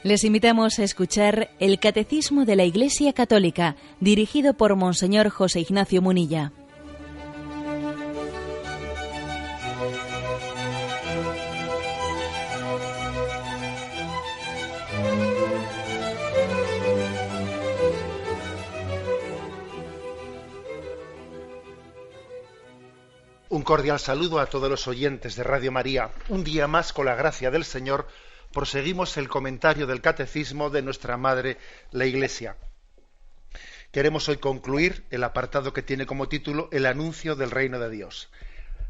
Les invitamos a escuchar el Catecismo de la Iglesia Católica, dirigido por Monseñor José Ignacio Munilla. Un cordial saludo a todos los oyentes de Radio María. Un día más, con la gracia del Señor, proseguimos el comentario del Catecismo de nuestra Madre, la Iglesia. Queremos hoy concluir el apartado que tiene como título El anuncio del reino de Dios.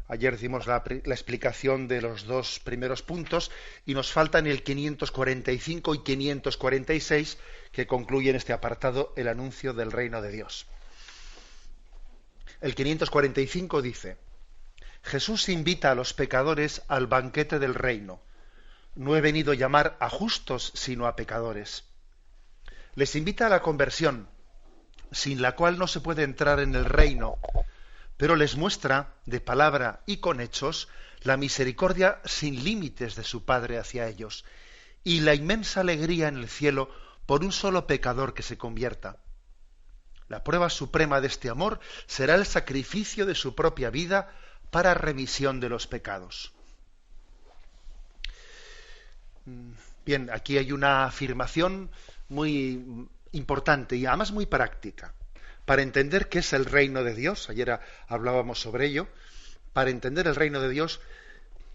Ayer dimos la explicación de los dos primeros puntos y nos faltan el 545 y 546 que concluyen este apartado, el anuncio del reino de Dios. El 545 dice: Jesús invita a los pecadores al banquete del reino. No he venido a llamar a justos, sino a pecadores. Les invita a la conversión, sin la cual no se puede entrar en el reino, pero les muestra, de palabra y con hechos, la misericordia sin límites de su Padre hacia ellos, y la inmensa alegría en el cielo por un solo pecador que se convierta. La prueba suprema de este amor será el sacrificio de su propia vida para remisión de los pecados. Bien, aquí hay una afirmación muy importante y además muy práctica. Para entender qué es el reino de Dios, ayer hablábamos sobre ello, para entender el reino de Dios,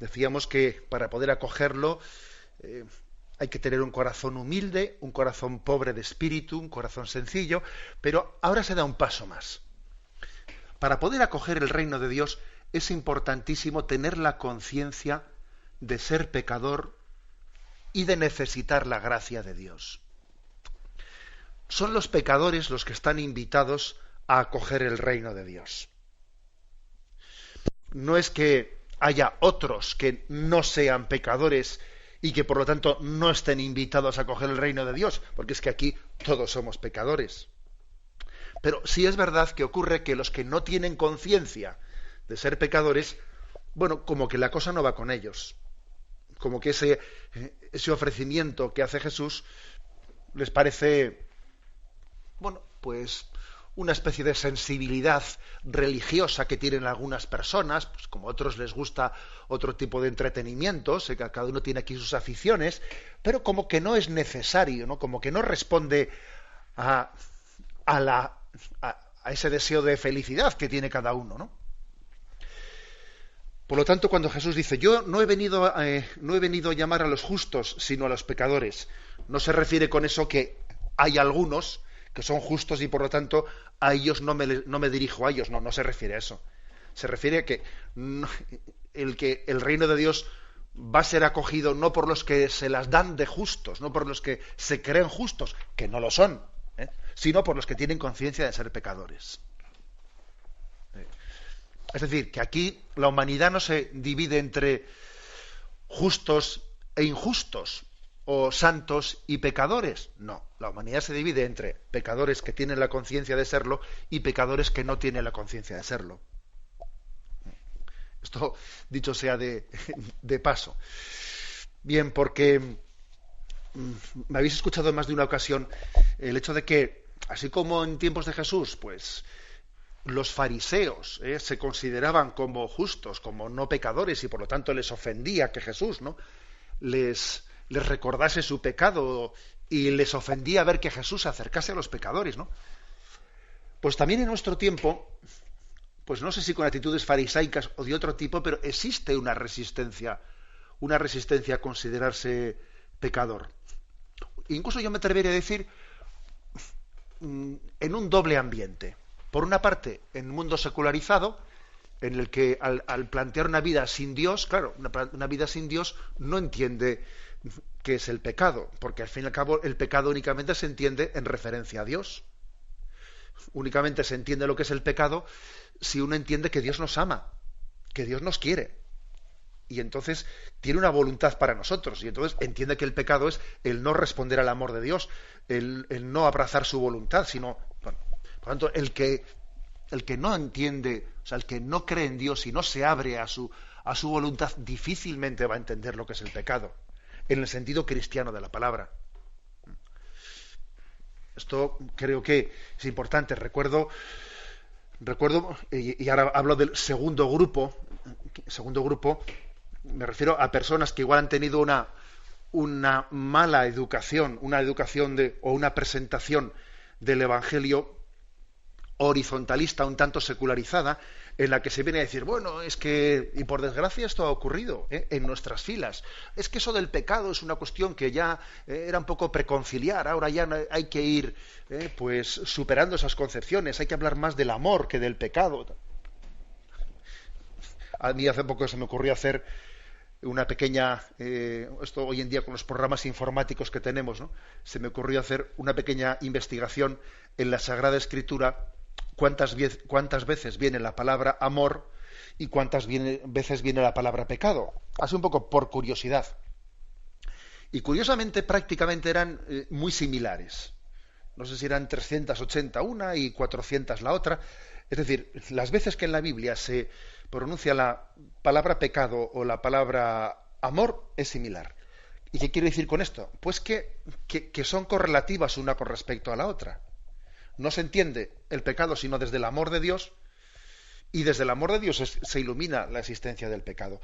decíamos que para poder acogerlo hay que tener un corazón humilde, un corazón pobre de espíritu, un corazón sencillo, pero ahora se da un paso más. Para poder acoger el reino de Dios es importantísimo tener la conciencia de ser pecador y de necesitar la gracia de Dios. Son los pecadores los que están invitados a acoger el reino de Dios. No es que haya otros que no sean pecadores y que por lo tanto no estén invitados a acoger el reino de Dios, porque es que aquí todos somos pecadores. Pero sí es verdad que ocurre que los que no tienen conciencia de ser pecadores, bueno, como que la cosa no va con ellos. Como que ese ofrecimiento que hace Jesús les parece, bueno, pues una especie de sensibilidad religiosa que tienen algunas personas, pues como a otros les gusta otro tipo de entretenimientos, cada uno tiene aquí sus aficiones, pero como que no es necesario, ¿no? Como que no responde a ese deseo de felicidad que tiene cada uno, ¿no? Por lo tanto, cuando Jesús dice, yo no he venido a llamar a los justos, sino a los pecadores, no se refiere con eso que hay algunos que son justos y por lo tanto a ellos no me dirijo a ellos, no se refiere a eso. Se refiere a que el reino de Dios va a ser acogido no por los que se las dan de justos, no por los que se creen justos, que no lo son, sino por los que tienen conciencia de ser pecadores. Es decir, que aquí la humanidad no se divide entre justos e injustos, o santos y pecadores. No, la humanidad se divide entre pecadores que tienen la conciencia de serlo y pecadores que no tienen la conciencia de serlo. Esto, dicho sea de paso. Bien, porque me habéis escuchado en más de una ocasión el hecho de que, así como en tiempos de Jesús, pues los fariseos se consideraban como justos, como no pecadores, y por lo tanto les ofendía que Jesús, ¿no?, les recordase su pecado y les ofendía ver que Jesús se acercase a los pecadores, ¿no? Pues también en nuestro tiempo, pues no sé si con actitudes farisaicas o de otro tipo, pero existe una resistencia a considerarse pecador. Incluso yo me atrevería a decir en un doble ambiente. Por una parte, en un mundo secularizado, en el que al plantear una vida sin Dios, claro, una vida sin Dios no entiende qué es el pecado, porque al fin y al cabo el pecado únicamente se entiende en referencia a Dios. Únicamente se entiende lo que es el pecado si uno entiende que Dios nos ama, que Dios nos quiere. Y entonces tiene una voluntad para nosotros. Y entonces entiende que el pecado es el no responder al amor de Dios, el no abrazar su voluntad, sino... Bueno, por lo tanto, el que no entiende, o sea, el que no cree en Dios y no se abre a su voluntad, difícilmente va a entender lo que es el pecado, en el sentido cristiano de la palabra. Esto creo que es importante. Recuerdo, y ahora hablo del segundo grupo, me refiero a personas que igual han tenido una mala educación, o una presentación del Evangelio horizontalista, un tanto secularizada, en la que se viene a decir, bueno, es que, y por desgracia esto ha ocurrido en nuestras filas, es que eso del pecado es una cuestión que ya era un poco preconciliar, ahora ya hay que ir pues superando esas concepciones, hay que hablar más del amor que del pecado. A mí hace poco se me ocurrió hacer una pequeña, esto hoy en día con los programas informáticos que tenemos, ¿no? Se me ocurrió hacer una pequeña investigación en la Sagrada Escritura, cuántas veces viene la palabra amor y cuántas veces viene la palabra pecado. Así un poco por curiosidad. Y curiosamente prácticamente eran muy similares. No sé si eran 380 una y 400 la otra. Es decir, las veces que en la Biblia se pronuncia la palabra pecado o la palabra amor es similar. ¿Y qué quiero decir con esto? Pues que son correlativas una con respecto a la otra. No se entiende el pecado sino desde el amor de Dios, y desde el amor de Dios se ilumina la existencia del pecado.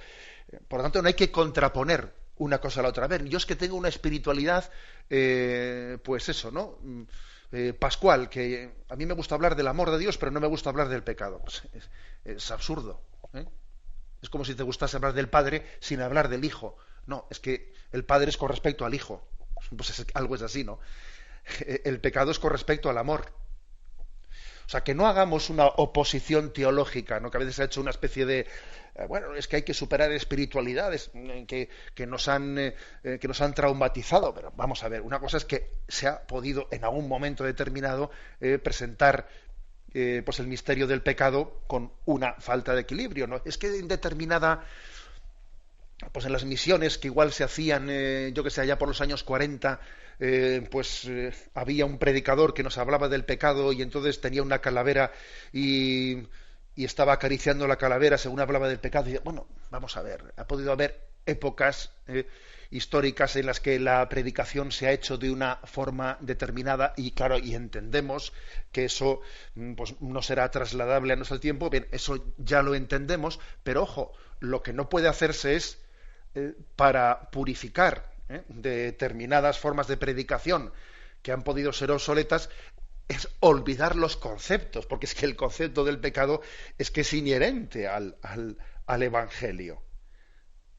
Por lo tanto, no hay que contraponer una cosa a la otra. A ver, yo es que tengo una espiritualidad, pues eso, ¿no? Pascual, que a mí me gusta hablar del amor de Dios, pero no me gusta hablar del pecado. Pues es absurdo. Es como si te gustase hablar del Padre sin hablar del Hijo. No, es que el Padre es con respecto al Hijo. Pues algo es así, ¿no? El pecado es con respecto al amor. O sea, que no hagamos una oposición teológica, ¿no? Que a veces se ha hecho una especie de, bueno, es que hay que superar espiritualidades que nos han traumatizado. Pero vamos a ver, una cosa es que se ha podido en algún momento determinado presentar pues el misterio del pecado con una falta de equilibrio, ¿no? Es que en determinada, pues en las misiones que igual se hacían, yo que sé, allá por los años 40, había un predicador que nos hablaba del pecado y entonces tenía una calavera y estaba acariciando la calavera según hablaba del pecado. Y, bueno, vamos a ver, ha podido haber épocas históricas en las que la predicación se ha hecho de una forma determinada y claro, y entendemos que eso pues no será trasladable a nuestro tiempo. Bien, eso ya lo entendemos, pero ojo, lo que no puede hacerse es para purificar determinadas formas de predicación que han podido ser obsoletas, es olvidar los conceptos, porque es que el concepto del pecado es que es inherente al Evangelio.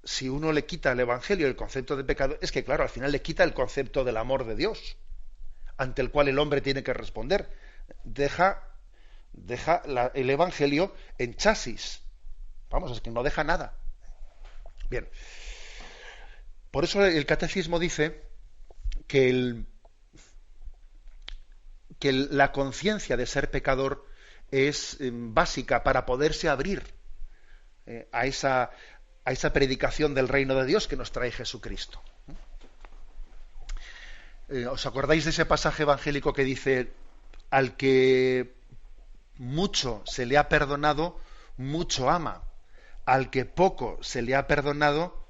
Si uno le quita al Evangelio el concepto de pecado, es que claro, al final le quita el concepto del amor de Dios, ante el cual el hombre tiene que responder. Deja el Evangelio en chasis. Vamos, es que no deja nada. Bien. Por eso el catecismo dice que la conciencia de ser pecador es básica para poderse abrir a esa predicación del reino de Dios que nos trae Jesucristo. ¿Os acordáis de ese pasaje evangélico que dice: al que mucho se le ha perdonado, mucho ama; al que poco se le ha perdonado,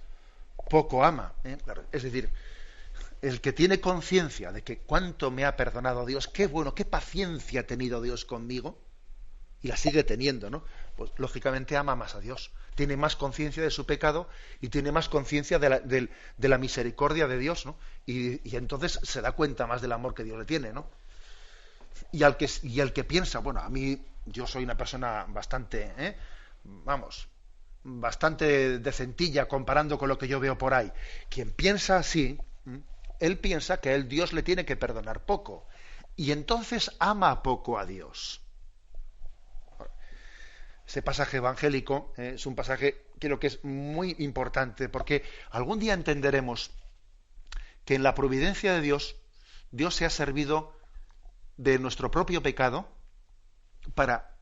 poco ama? Claro, es decir, el que tiene conciencia de que cuánto me ha perdonado Dios, qué bueno, qué paciencia ha tenido Dios conmigo, y la sigue teniendo, ¿no? Pues lógicamente ama más a Dios, tiene más conciencia de su pecado y tiene más conciencia de la misericordia de Dios, ¿no? Y entonces se da cuenta más del amor que Dios le tiene, ¿no? Y al que piensa, bueno, a mí, yo soy una persona bastante, bastante decentilla comparando con lo que yo veo por ahí. Quien piensa así, él piensa que Dios le tiene que perdonar poco, y entonces ama poco a Dios. Ese pasaje evangélico es un pasaje, creo que es muy importante, porque algún día entenderemos que en la providencia de Dios, Dios se ha servido de nuestro propio pecado para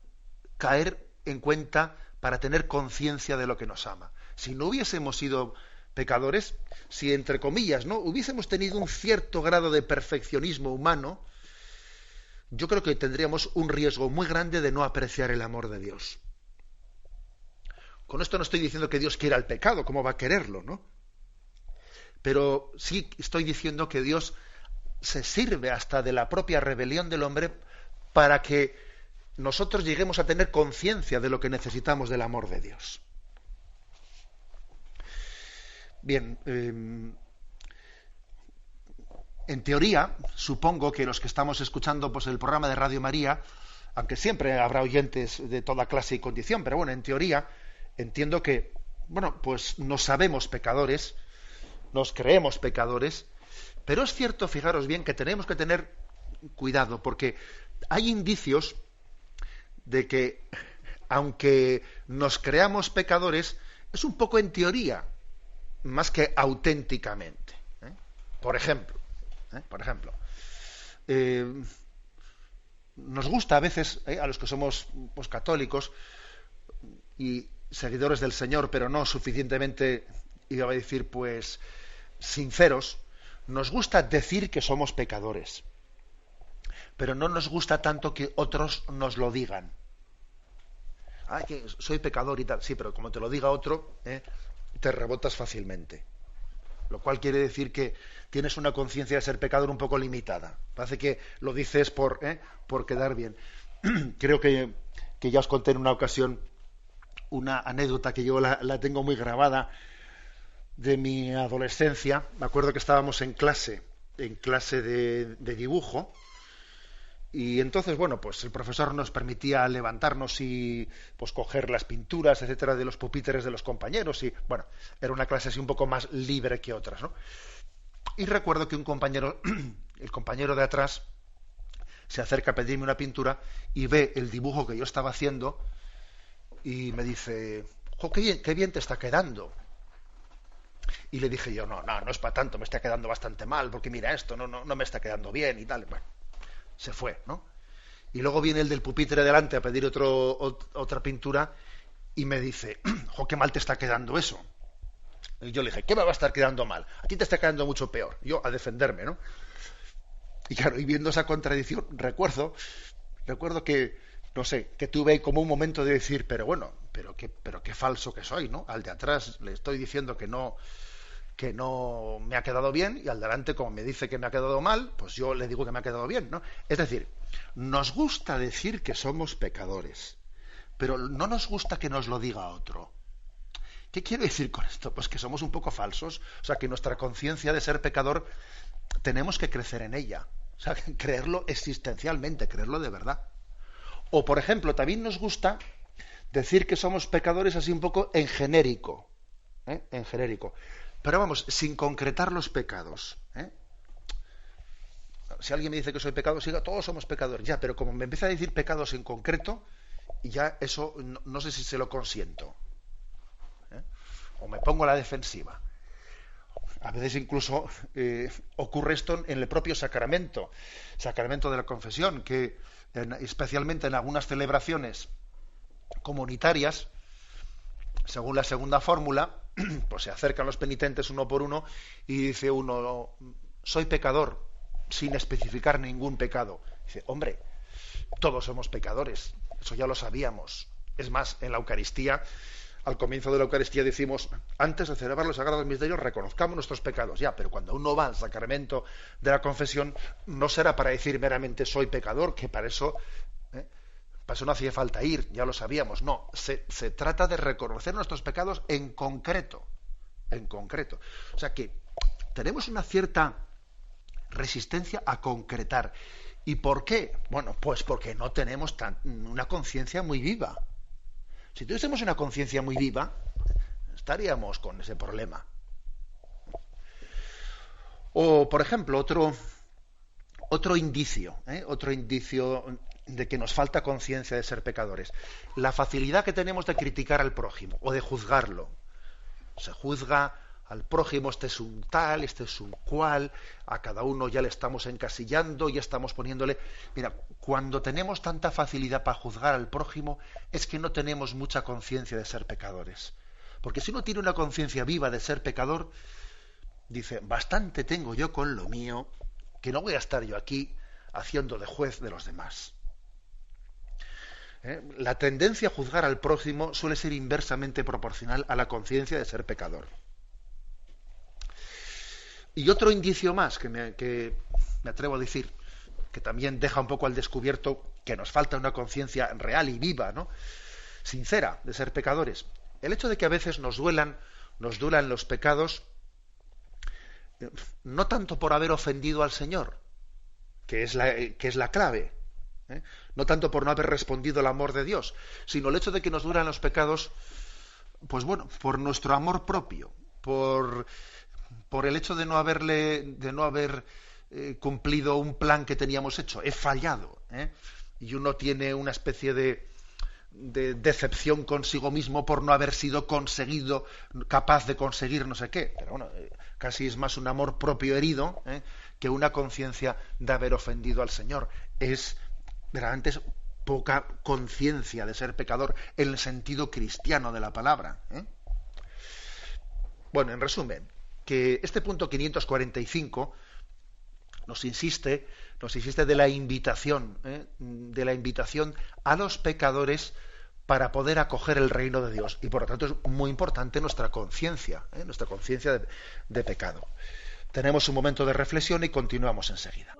caer en cuenta, para tener conciencia de lo que nos ama. Si no hubiésemos sido pecadores, si entre comillas no hubiésemos tenido un cierto grado de perfeccionismo humano, yo creo que tendríamos un riesgo muy grande de no apreciar el amor de Dios. Con esto no estoy diciendo que Dios quiera el pecado, ¿cómo va a quererlo, no? Pero sí estoy diciendo que Dios se sirve hasta de la propia rebelión del hombre para que nosotros lleguemos a tener conciencia de lo que necesitamos del amor de Dios. Bien, en teoría, supongo que los que estamos escuchando pues, el programa de Radio María, aunque siempre habrá oyentes de toda clase y condición, pero bueno, en teoría entiendo que, bueno, pues nos sabemos pecadores, nos creemos pecadores, pero es cierto, fijaros bien, que tenemos que tener cuidado, porque hay indicios de que, aunque nos creamos pecadores, es un poco en teoría, más que auténticamente. Por ejemplo, nos gusta a veces, a los que somos pues, católicos y seguidores del Señor, pero no suficientemente, iba a decir, pues, sinceros, nos gusta decir que somos pecadores, pero no nos gusta tanto que otros nos lo digan. Ay, que soy pecador y tal. Sí, pero como te lo diga otro, te rebotas fácilmente. Lo cual quiere decir que tienes una conciencia de ser pecador un poco limitada. Parece que lo dices por quedar bien. Creo que ya os conté en una ocasión una anécdota que yo la tengo muy grabada de mi adolescencia. Me acuerdo que estábamos en clase de dibujo, y entonces, bueno, pues el profesor nos permitía levantarnos y pues coger las pinturas, etcétera, de los pupitres de los compañeros, y bueno, era una clase así un poco más libre que otras, ¿no? Y recuerdo que un compañero, el compañero de atrás, se acerca a pedirme una pintura y ve el dibujo que yo estaba haciendo y me dice: ¡jo, qué bien te está quedando! Y le dije yo: no es para tanto, me está quedando bastante mal, porque mira esto, no me está quedando bien y tal. Bueno, se fue, ¿no? Y luego viene el del pupitre delante a pedir otra pintura y me dice: ¡jo, qué mal te está quedando eso! Y yo le dije: ¿qué me va a estar quedando mal? A ti te está quedando mucho peor. Yo a defenderme, ¿no? Y claro, y viendo esa contradicción, recuerdo que, no sé, que tuve como un momento de decir: pero bueno, pero qué falso que soy, ¿no? Al de atrás le estoy diciendo que no me ha quedado bien, y al delante, como me dice que me ha quedado mal, pues yo le digo que me ha quedado bien, ¿no? Es decir, nos gusta decir que somos pecadores, pero no nos gusta que nos lo diga otro. ¿Qué quiero decir con esto? Pues que somos un poco falsos, o sea, que nuestra conciencia de ser pecador tenemos que crecer en ella, o sea, creerlo existencialmente, creerlo de verdad. O, por ejemplo, también nos gusta decir que somos pecadores así un poco en genérico, en genérico. Pero vamos, sin concretar los pecados. Si alguien me dice que soy pecador, siga, todos somos pecadores. Ya, pero como me empieza a decir pecados en concreto, ya eso no sé si se lo consiento. O me pongo a la defensiva. A veces incluso ocurre esto en el propio sacramento de la confesión, que especialmente en algunas celebraciones comunitarias, según la segunda fórmula, pues se acercan los penitentes uno por uno y dice uno: soy pecador, sin especificar ningún pecado. Dice: hombre, todos somos pecadores, eso ya lo sabíamos. Es más, en la Eucaristía, al comienzo de la Eucaristía decimos: antes de celebrar los sagrados misterios, reconozcamos nuestros pecados. Ya, pero cuando uno va al sacramento de la confesión, no será para decir meramente soy pecador, que para eso no hacía falta ir, ya lo sabíamos. No, se trata de reconocer nuestros pecados en concreto. O sea que tenemos una cierta resistencia a concretar. ¿Y por qué? Bueno, pues porque no tenemos una conciencia muy viva. Si tuviésemos una conciencia muy viva, estaríamos con ese problema. O, por ejemplo, otro indicio de que nos falta conciencia de ser pecadores: la facilidad que tenemos de criticar al prójimo o de juzgarlo. Se juzga al prójimo: este es un tal, este es un cual, a cada uno ya le estamos encasillando, ya estamos poniéndole... Mira, cuando tenemos tanta facilidad para juzgar al prójimo, es que no tenemos mucha conciencia de ser pecadores. Porque si uno tiene una conciencia viva de ser pecador, dice: bastante tengo yo con lo mío, que no voy a estar yo aquí haciendo de juez de los demás. La tendencia a juzgar al prójimo suele ser inversamente proporcional a la conciencia de ser pecador. Y otro indicio más que me atrevo a decir, que también deja un poco al descubierto que nos falta una conciencia real y viva, ¿no? Sincera, de ser pecadores. El hecho de que a veces nos duelan los pecados, no tanto por haber ofendido al Señor, que es la clave, ¿eh? No tanto por no haber respondido al amor de Dios, sino el hecho de que nos duelan los pecados, pues bueno, por nuestro amor propio, por el hecho de no haber cumplido un plan que teníamos hecho. He fallado, ¿eh? Y uno tiene una especie de decepción consigo mismo por no haber sido capaz de conseguir no sé qué. Pero bueno, casi es más un amor propio herido, que una conciencia de haber ofendido al Señor. Verdaderamente es poca conciencia de ser pecador en el sentido cristiano de la palabra, ¿eh? Bueno, en resumen, que este punto 545 nos insiste de la invitación a los pecadores para poder acoger el reino de Dios. Y por lo tanto es muy importante nuestra conciencia de pecado. Tenemos un momento de reflexión y continuamos enseguida.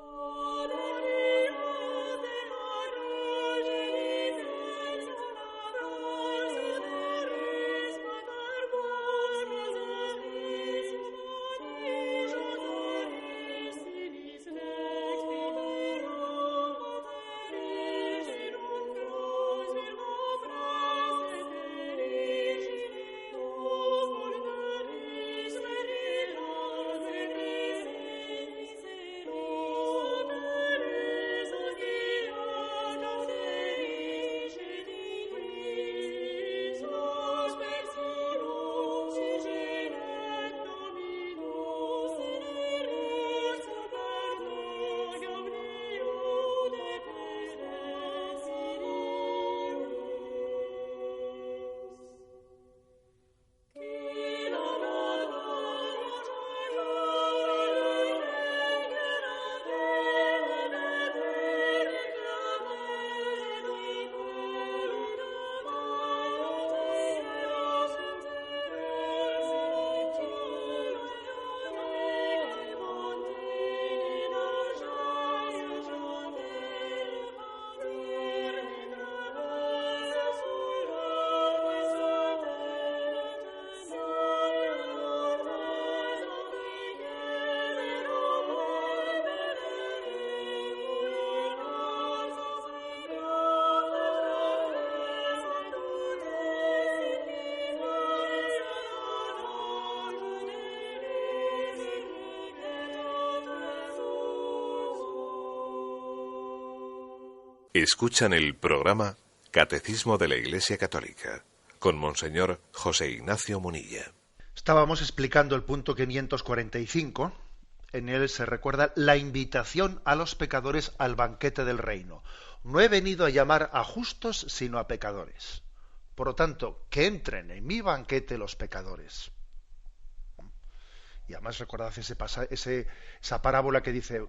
Escuchan el programa Catecismo de la Iglesia Católica con Monseñor José Ignacio Munilla. Estábamos explicando el punto 545. En él se recuerda la invitación a los pecadores al banquete del reino. No he venido a llamar a justos, sino a pecadores. Por lo tanto, que entren en mi banquete los pecadores. Y además recordad esa parábola que dice,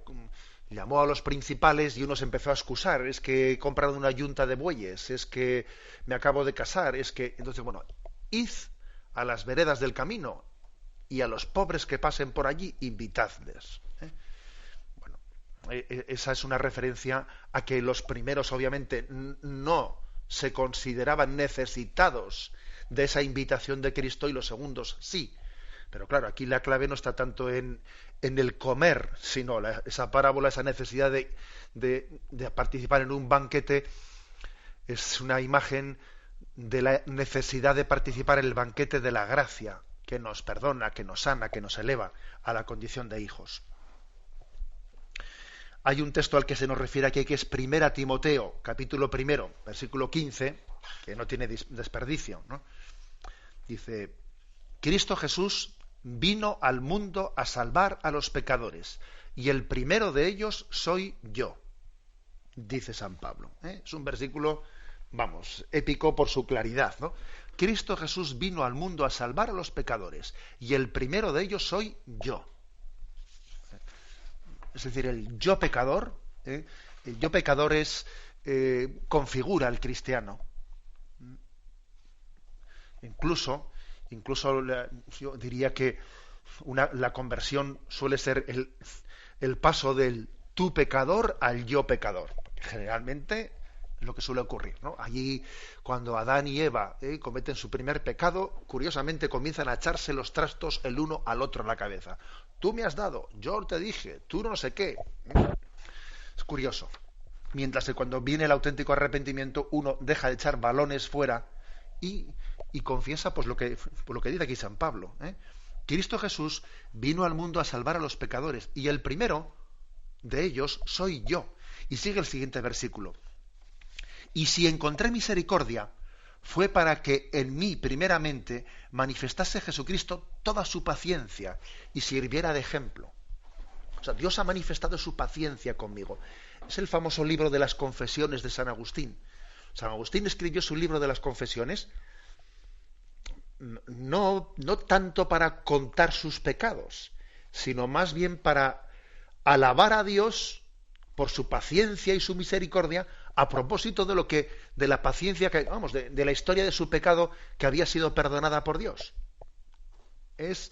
llamó a los principales y uno se empezó a excusar, es que he comprado una yunta de bueyes, es que me acabo de casar, entonces, bueno, id a las veredas del camino y a los pobres que pasen por allí, invitadles. Bueno, esa es una referencia a que los primeros obviamente no se consideraban necesitados de esa invitación de Cristo y los segundos sí. Pero claro, aquí la clave no está tanto en el comer, sino esa parábola, esa necesidad de participar en un banquete, es una imagen de la necesidad de participar en el banquete de la gracia, que nos perdona, que nos sana, que nos eleva a la condición de hijos. Hay un texto al que se nos refiere aquí, que es 1 Timoteo, capítulo 1, versículo 15, que no tiene desperdicio, ¿no? Dice: Cristo Jesús vino al mundo a salvar a los pecadores, y el primero de ellos soy yo, dice San Pablo. Es un versículo, épico por su claridad, ¿no? Cristo Jesús vino al mundo a salvar a los pecadores, y el primero de ellos soy yo. Es decir, el yo pecador configura al cristiano. Incluso yo diría que la conversión suele ser el paso del tú pecador al yo pecador. Generalmente es lo que suele ocurrir, ¿no? Allí, cuando Adán y Eva cometen su primer pecado, curiosamente comienzan a echarse los trastos el uno al otro en la cabeza. Tú me has dado, yo te dije, tú no sé qué. Es curioso. Mientras que cuando viene el auténtico arrepentimiento, uno deja de echar balones fuera y confiesa pues lo que dice aquí San Pablo. Cristo Jesús vino al mundo a salvar a los pecadores, y el primero de ellos soy yo. Y sigue el siguiente versículo. Y si encontré misericordia, fue para que en mí primeramente manifestase Jesucristo toda su paciencia y sirviera de ejemplo. O sea, Dios ha manifestado su paciencia conmigo. Es el famoso libro de las Confesiones de San Agustín. San Agustín escribió su libro de las Confesiones no tanto para contar sus pecados, sino más bien para alabar a Dios por su paciencia y su misericordia, a propósito de la paciencia de la historia de su pecado que había sido perdonada por Dios. Es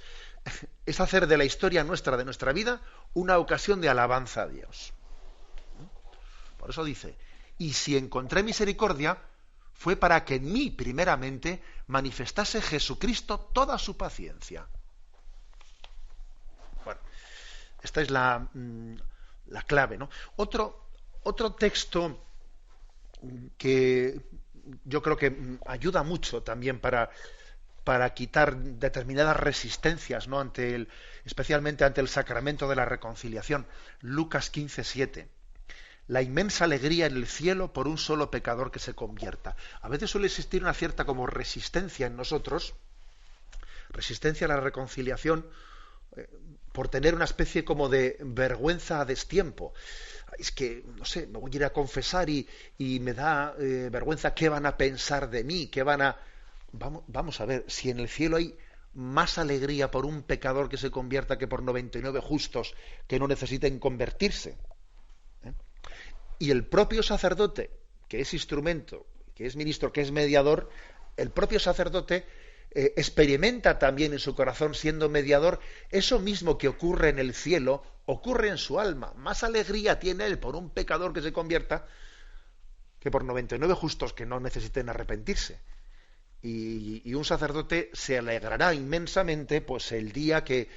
hacer de la historia nuestra, de nuestra vida, una ocasión de alabanza a Dios. Por eso dice, y si encontré misericordia, fue para que en mí primeramente manifestase Jesucristo toda su paciencia. Bueno, esta es la clave, ¿no? Otro texto que yo creo que ayuda mucho también para quitar determinadas resistencias, ¿no? Especialmente ante el sacramento de la reconciliación. Lucas 15:7. La inmensa alegría en el cielo por un solo pecador que se convierta. A veces suele existir una cierta como resistencia en nosotros, resistencia a la reconciliación, por tener una especie como de vergüenza a destiempo. Es que, no sé, me voy a ir a confesar y me da vergüenza qué van a pensar de mí, qué van a... Vamos a ver, si en el cielo hay más alegría por un pecador que se convierta que por 99 justos que no necesiten convertirse. Y el propio sacerdote, que es instrumento, que es ministro, que es mediador, el propio sacerdote experimenta también en su corazón, siendo mediador, eso mismo que ocurre en el cielo, ocurre en su alma. Más alegría tiene él por un pecador que se convierta que por 99 justos que no necesiten arrepentirse. Y un sacerdote se alegrará inmensamente pues el día que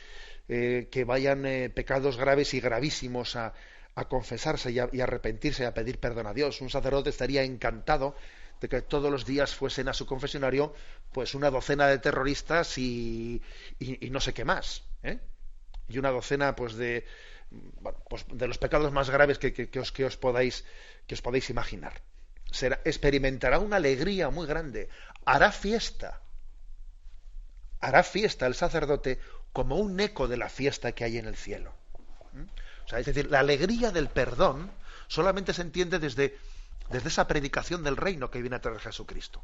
vayan pecados graves y gravísimos a confesarse y a arrepentirse y a pedir perdón a Dios. Un sacerdote estaría encantado de que todos los días fuesen a su confesionario pues una docena de terroristas y no sé qué más, y una docena pues de los pecados más graves que os podáis imaginar. Experimentará una alegría muy grande, hará fiesta el sacerdote como un eco de la fiesta que hay en el cielo. O sea, es decir, la alegría del perdón solamente se entiende desde esa predicación del reino que viene a traer Jesucristo.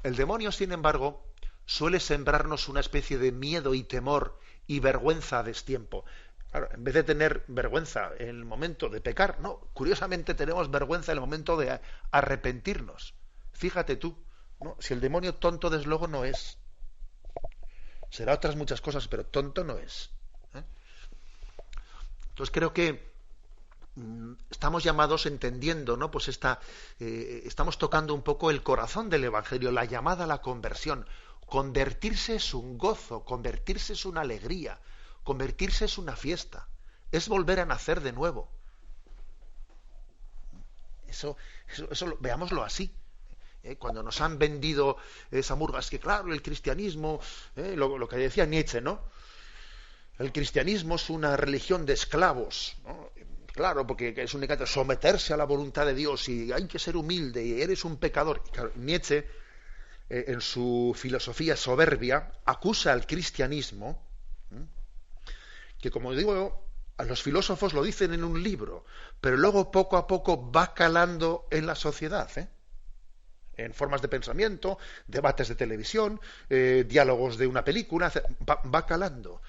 El demonio, sin embargo, suele sembrarnos una especie de miedo y temor y vergüenza a destiempo. Claro, en vez de tener vergüenza en el momento de pecar, no, curiosamente tenemos vergüenza en el momento de arrepentirnos. Fíjate tú, ¿no? Si el demonio tonto desde luego no es. Será otras muchas cosas, pero tonto no es. Entonces creo que estamos llamados entendiendo, ¿no? Pues estamos tocando un poco el corazón del Evangelio, la llamada a la conversión. Convertirse es un gozo, convertirse es una alegría, convertirse es una fiesta, es volver a nacer de nuevo. Eso veámoslo así. Cuando nos han vendido esa murga, es que claro, el cristianismo, lo que decía Nietzsche, ¿no? El cristianismo es una religión de esclavos, ¿no? Claro, porque es únicamente someterse a la voluntad de Dios y hay que ser humilde y eres un pecador. Claro, Nietzsche, en su filosofía soberbia, acusa al cristianismo, que como digo, a los filósofos lo dicen en un libro, pero luego poco a poco va calando en la sociedad, en formas de pensamiento, debates de televisión, diálogos de una película, va calando.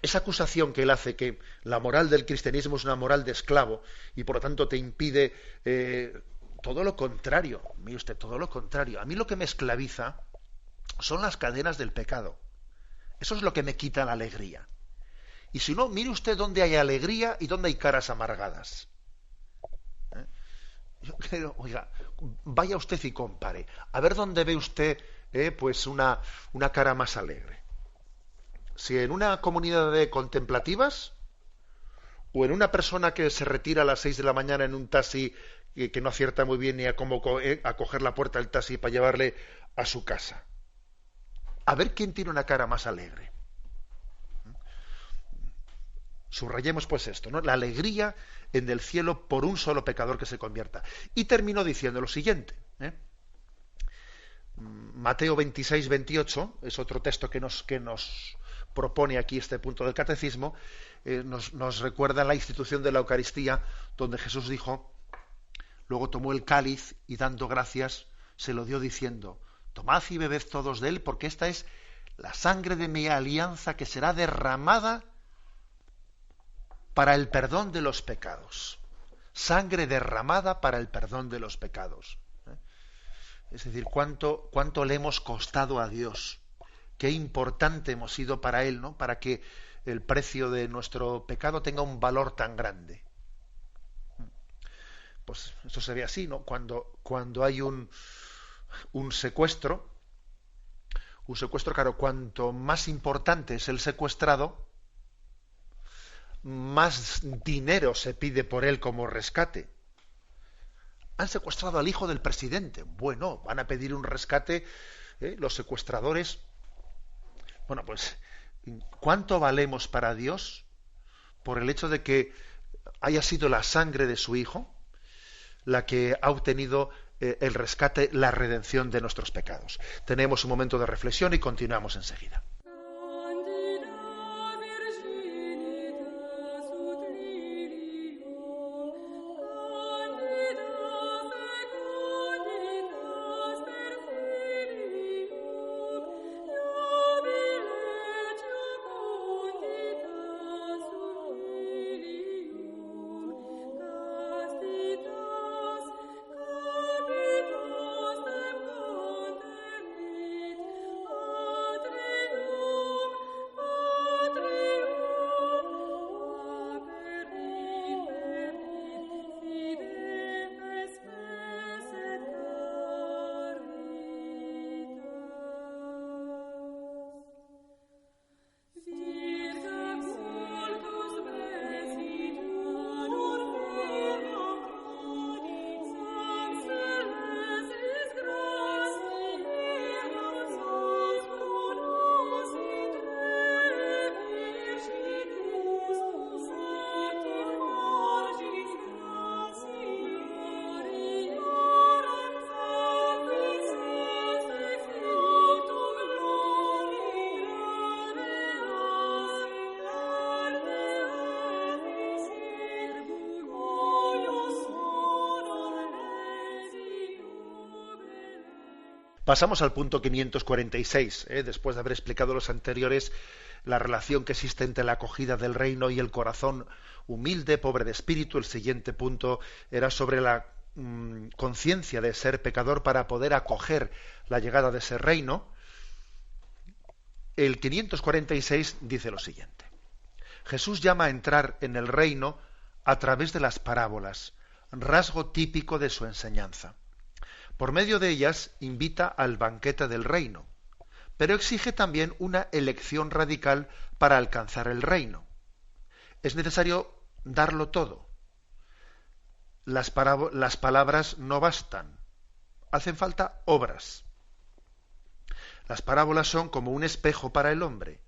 Esa acusación que él hace, que la moral del cristianismo es una moral de esclavo y por lo tanto te impide todo lo contrario. Mire usted, todo lo contrario. A mí lo que me esclaviza son las cadenas del pecado. Eso es lo que me quita la alegría. Y si no, mire usted dónde hay alegría y dónde hay caras amargadas. Yo creo, oiga, vaya usted y compare. A ver dónde ve usted pues una cara más alegre. Si en una comunidad de contemplativas o en una persona que se retira a las 6 de la mañana en un taxi que no acierta muy bien ni a cómo a coger la puerta del taxi para llevarle a su casa. A ver quién tiene una cara más alegre. Subrayemos pues esto, ¿no? La alegría en el cielo por un solo pecador que se convierta. Y termino diciendo lo siguiente. Mateo 26, 28 es otro texto que nos propone aquí este punto del catecismo. Nos recuerda la institución de la Eucaristía, donde Jesús dijo, luego tomó el cáliz y dando gracias se lo dio diciendo, tomad y bebed todos de él, porque esta es la sangre de mi alianza que será derramada para el perdón de los pecados. Sangre derramada para el perdón de los pecados. Es decir, cuánto le hemos costado a Dios. Qué importante hemos sido para Él, ¿no? Para que el precio de nuestro pecado tenga un valor tan grande. Pues esto se ve así, ¿no? Cuando hay un secuestro, claro, cuanto más importante es el secuestrado, más dinero se pide por él como rescate. Han secuestrado al hijo del presidente. Bueno, van a pedir un rescate los secuestradores. Bueno, pues, ¿cuánto valemos para Dios por el hecho de que haya sido la sangre de su hijo la que ha obtenido el rescate, la redención de nuestros pecados? Tenemos un momento de reflexión y continuamos enseguida. Pasamos al punto 546, después de haber explicado los anteriores, la relación que existe entre la acogida del reino y el corazón humilde, pobre de espíritu. El siguiente punto era sobre la conciencia de ser pecador para poder acoger la llegada de ese reino. El 546 dice lo siguiente: Jesús llama a entrar en el reino a través de las parábolas, rasgo típico de su enseñanza. Por medio de ellas invita al banquete del reino, pero exige también una elección radical para alcanzar el reino. Es necesario darlo todo. Las palabras no bastan, hacen falta obras. Las parábolas son como un espejo para el hombre.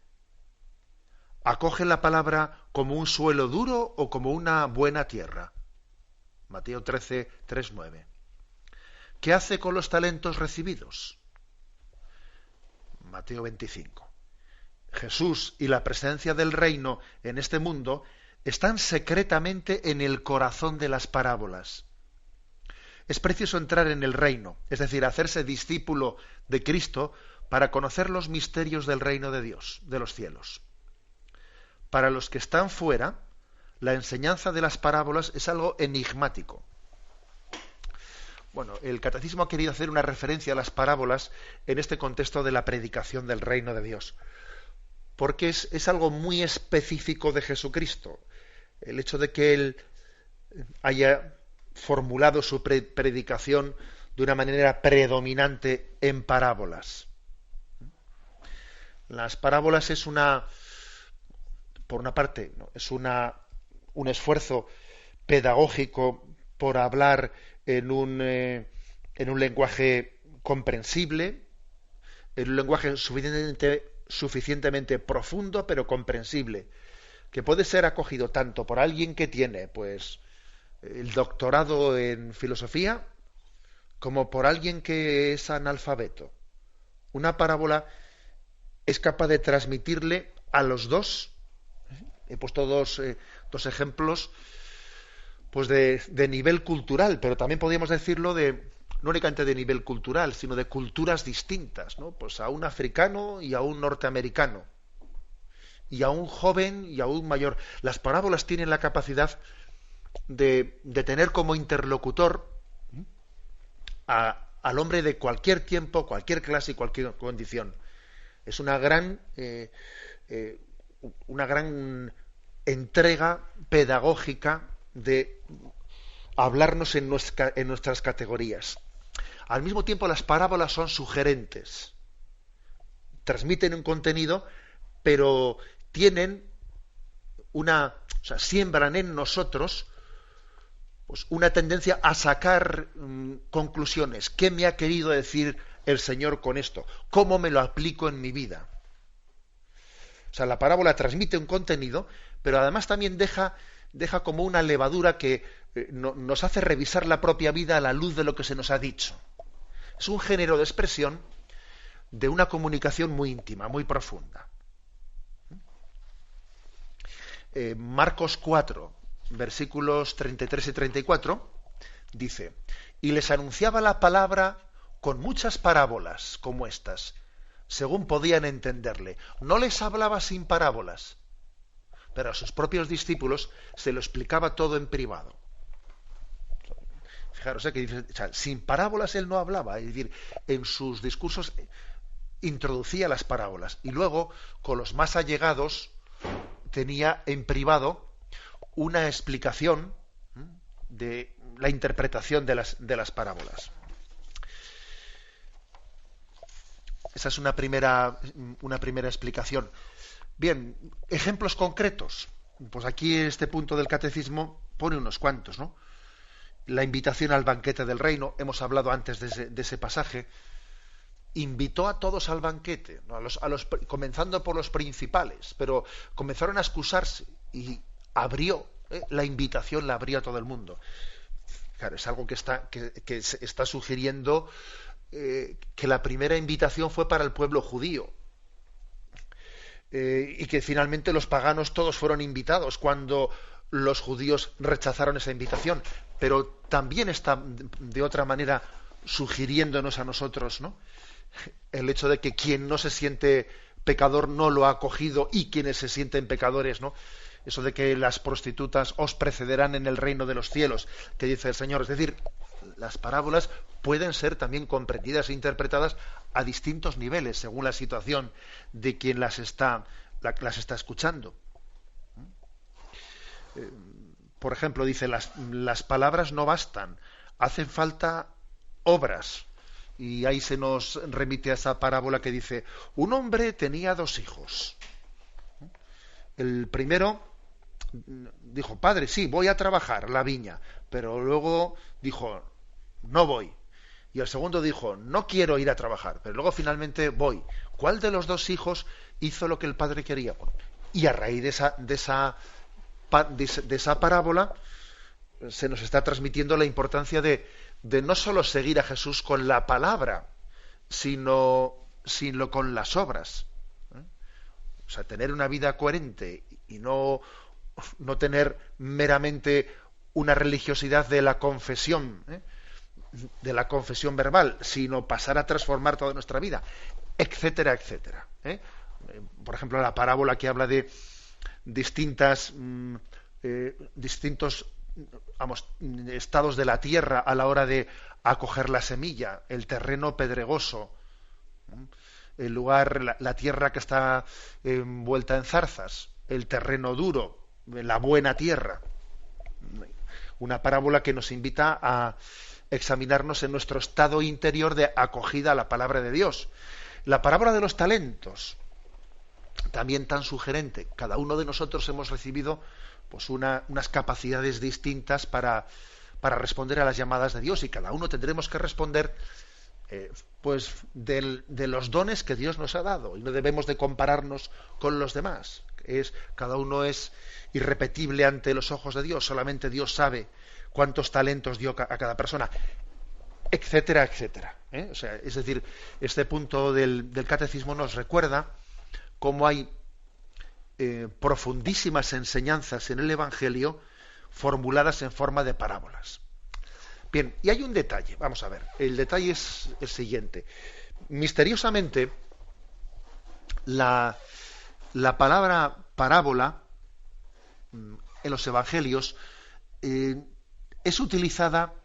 ¿Acoge la palabra como un suelo duro o como una buena tierra? Mateo 13, 3, 9. ¿Qué hace con los talentos recibidos? Mateo 25. Jesús y la presencia del reino en este mundo están secretamente en el corazón de las parábolas. Es preciso entrar en el reino, es decir, hacerse discípulo de Cristo para conocer los misterios del reino de Dios, de los cielos. Para los que están fuera, la enseñanza de las parábolas es algo enigmático. Bueno, el catecismo ha querido hacer una referencia a las parábolas en este contexto de la predicación del reino de Dios. porque es algo muy específico de Jesucristo. El hecho de que él haya formulado su predicación de una manera predominante en parábolas. Las parábolas es por una parte, ¿no?, es un esfuerzo pedagógico por hablar en un lenguaje comprensible, en un lenguaje suficientemente profundo pero comprensible, que puede ser acogido tanto por alguien que tiene pues el doctorado en filosofía como por alguien que es analfabeto. Una parábola es capaz de transmitirle a los dos. He puesto dos ejemplos pues de nivel cultural, pero también podríamos decirlo no únicamente de nivel cultural, sino de culturas distintas, ¿no? Pues a un africano y a un norteamericano, y a un joven y a un mayor. Las parábolas tienen la capacidad de tener como interlocutor al hombre de cualquier tiempo, cualquier clase y cualquier condición. Es una gran entrega pedagógica de hablarnos en nuestras categorías. Al mismo tiempo, las parábolas son sugerentes, transmiten un contenido, pero tienen siembran en nosotros pues una tendencia a sacar conclusiones. ¿Qué me ha querido decir el Señor con esto? ¿Cómo me lo aplico en mi vida? O sea, la parábola transmite un contenido, pero además también deja como una levadura que nos hace revisar la propia vida a la luz de lo que se nos ha dicho. Es un género de expresión de una comunicación muy íntima, muy profunda. Marcos 4, versículos 33 y 34, dice: y les anunciaba la palabra con muchas parábolas como estas, según podían entenderle. No les hablaba sin parábolas, pero a sus propios discípulos se lo explicaba todo en privado. Fijaros que dice, sin parábolas él no hablaba, es decir, en sus discursos introducía las parábolas, y luego con los más allegados tenía en privado una explicación de la interpretación de las parábolas. Esa es una primera explicación. Bien, ejemplos concretos. Pues aquí en este punto del catecismo pone unos cuantos, ¿no? La invitación al banquete del reino, hemos hablado antes de ese pasaje. Invitó a todos al banquete, ¿no? Comenzando por los principales, pero comenzaron a excusarse y abrió, la invitación la abrió a todo el mundo. Claro, es algo que está sugiriendo que la primera invitación fue para el pueblo judío, y que finalmente los paganos todos fueron invitados cuando los judíos rechazaron esa invitación, pero también está de otra manera sugiriéndonos a nosotros, ¿no?, el hecho de que quien no se siente pecador no lo ha acogido, y quienes se sienten pecadores, ¿no? Eso de que las prostitutas os precederán en el reino de los cielos, que dice el Señor. Es decir, las parábolas pueden ser también comprendidas e interpretadas a distintos niveles, según la situación de quien las está escuchando. Por ejemplo, dice, las palabras no bastan, hacen falta obras. Y ahí se nos remite a esa parábola que dice: un hombre tenía 2 hijos. El primero dijo: padre, sí, voy a trabajar la viña. Pero luego dijo: no voy. Y el segundo dijo: no quiero ir a trabajar, pero luego finalmente voy. ¿Cuál de los 2 hijos hizo lo que el padre quería? Y a raíz de esa parábola se nos está transmitiendo la importancia de no solo seguir a Jesús con la palabra, sino con las obras. O sea, tener una vida coherente y no tener meramente una religiosidad de la confesión verbal, sino pasar a transformar toda nuestra vida, etcétera, etcétera. Por ejemplo, la parábola que habla de distintos estados de la tierra a la hora de acoger la semilla, el terreno pedregoso, el lugar, la tierra que está envuelta en zarzas, el terreno duro, la buena tierra. Una parábola que nos invita a examinarnos en nuestro estado interior de acogida a la palabra de Dios. La parábola de los talentos, también tan sugerente. Cada uno de nosotros hemos recibido pues unas capacidades distintas para responder a las llamadas de Dios, y cada uno tendremos que responder pues de los dones que Dios nos ha dado, y no debemos de compararnos con los demás. Cada uno es irrepetible ante los ojos de Dios, solamente Dios sabe cuántos talentos dio a cada persona, etcétera, etcétera. O sea, es decir, este punto del catecismo nos recuerda cómo hay profundísimas enseñanzas en el Evangelio formuladas en forma de parábolas. Bien, y hay un detalle, vamos a ver, el detalle es el siguiente. Misteriosamente, la palabra parábola en los Evangelios es utilizada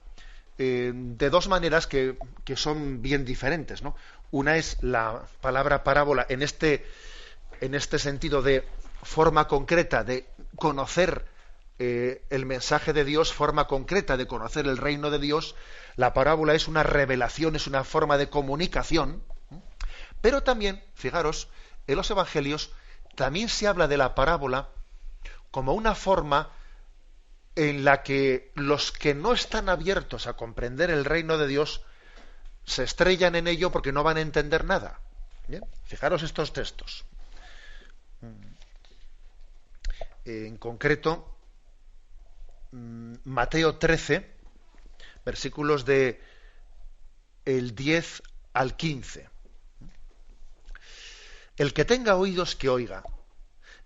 de dos maneras que son bien diferentes, ¿no? Una es la palabra parábola en este sentido de forma concreta de conocer el mensaje de Dios, forma concreta de conocer el reino de Dios. La parábola es una revelación, es una forma de comunicación. Pero también, fijaros, en los Evangelios también se habla de la parábola como una forma en la que los que no están abiertos a comprender el reino de Dios se estrellan en ello porque no van a entender nada. ¿Bien? Fijaros estos textos. En concreto, Mateo 13, versículos de el 10 al 15. El que tenga oídos que oiga.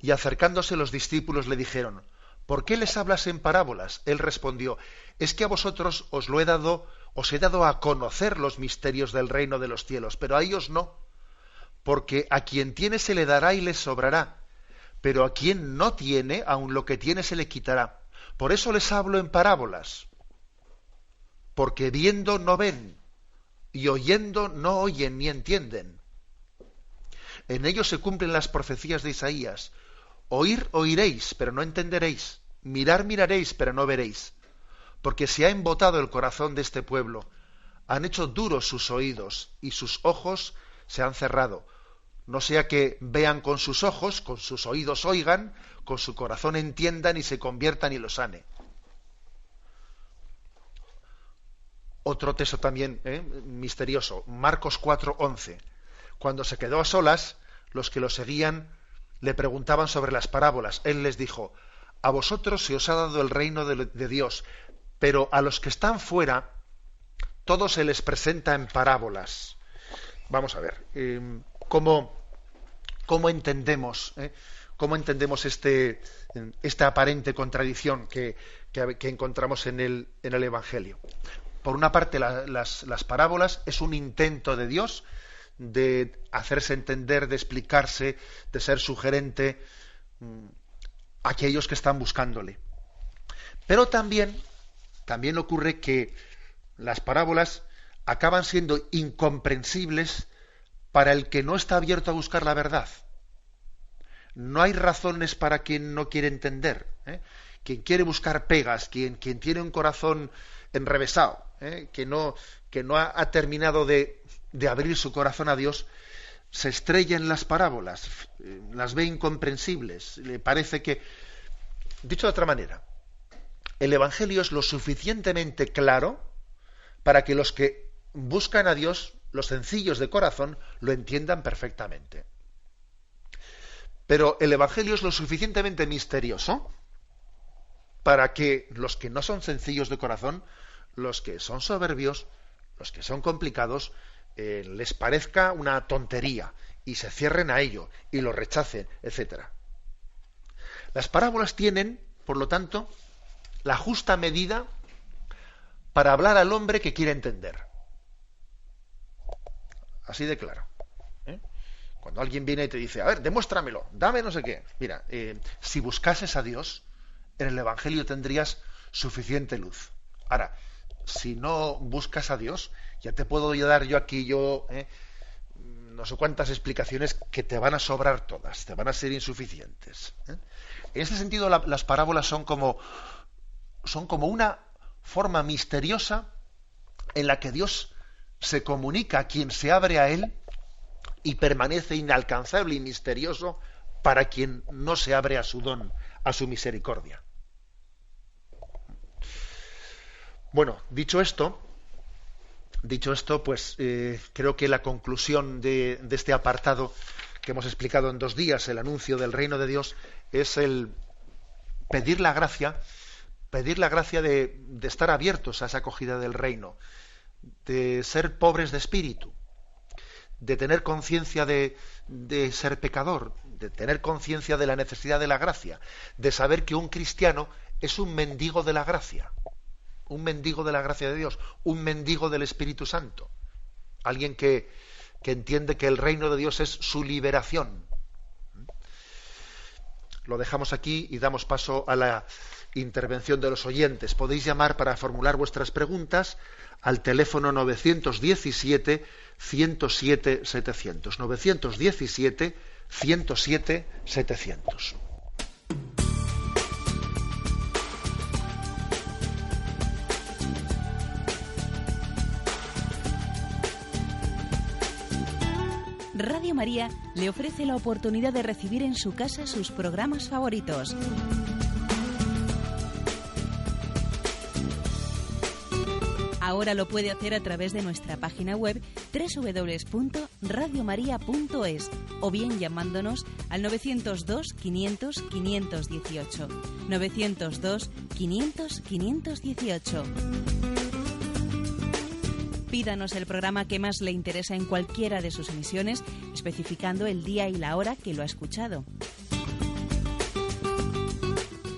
Y acercándose los discípulos le dijeron: ¿por qué les hablas en parábolas? Él respondió: es que a vosotros os he dado a conocer los misterios del reino de los cielos, pero a ellos no, porque a quien tiene se le dará y le sobrará, pero a quien no tiene, aun lo que tiene se le quitará. Por eso les hablo en parábolas, porque viendo no ven, y oyendo no oyen ni entienden. En ellos se cumplen las profecías de Isaías: oír oiréis, pero no entenderéis; mirar miraréis, pero no veréis. Porque se ha embotado el corazón de este pueblo, han hecho duros sus oídos, y sus ojos se han cerrado. No sea que vean con sus ojos, con sus oídos oigan, con su corazón entiendan y se conviertan y los sane. Otro texto también misterioso, Marcos 4:11. Cuando se quedó a solas, los que lo seguían le preguntaban sobre las parábolas. Él les dijo: a vosotros se os ha dado el reino de Dios, pero a los que están fuera, todo se les presenta en parábolas. Vamos a ver, ¿cómo entendemos esta aparente contradicción que encontramos en el Evangelio? Por una parte, las parábolas es un intento de Dios de hacerse entender, de explicarse, de ser sugerente a aquellos que están buscándole. Pero también ocurre que las parábolas acaban siendo incomprensibles para el que no está abierto a buscar la verdad. No hay razones para quien no quiere entender, quien quiere buscar pegas, quien tiene un corazón enrevesado, que no ha terminado de abrir su corazón a Dios, se estrella en las parábolas, las ve incomprensibles, le parece que... Dicho de otra manera, el Evangelio es lo suficientemente claro para que los que buscan a Dios, los sencillos de corazón, lo entiendan perfectamente. Pero el Evangelio es lo suficientemente misterioso para que los que no son sencillos de corazón, los que son soberbios, los que son complicados, les parezca una tontería y se cierren a ello y lo rechacen, etcétera. Las parábolas tienen, por lo tanto, la justa medida para hablar al hombre que quiere entender. Así de claro. Cuando alguien viene y te dice: a ver, demuéstramelo, dame no sé qué. Mira, si buscases a Dios, en el Evangelio tendrías suficiente luz. Ahora, si no buscas a Dios, ya te puedo dar yo aquí no sé cuántas explicaciones que te van a sobrar todas, te van a ser insuficientes. En este sentido, las parábolas son como una forma misteriosa en la que Dios se comunica a quien se abre a Él y permanece inalcanzable y misterioso para quien no se abre a su don, a su misericordia. Bueno, dicho esto, pues creo que la conclusión de este apartado que hemos explicado en 2 días, el anuncio del reino de Dios, es el pedir la gracia de estar abiertos a esa acogida del reino, de ser pobres de espíritu, de tener conciencia de ser pecador, de tener conciencia de la necesidad de la gracia, de saber que un cristiano es un mendigo de la gracia. Un mendigo de la gracia de Dios, un mendigo del Espíritu Santo, alguien que entiende que el reino de Dios es su liberación. Lo dejamos aquí y damos paso a la intervención de los oyentes. Podéis llamar para formular vuestras preguntas al teléfono 917 107 700. 917 107 700. Radio María le ofrece la oportunidad de recibir en su casa sus programas favoritos. Ahora lo puede hacer a través de nuestra página web www.radiomaria.es o bien llamándonos al 902 500 518. 902 500 518. Pídanos el programa que más le interesa en cualquiera de sus emisiones, especificando el día y la hora que lo ha escuchado.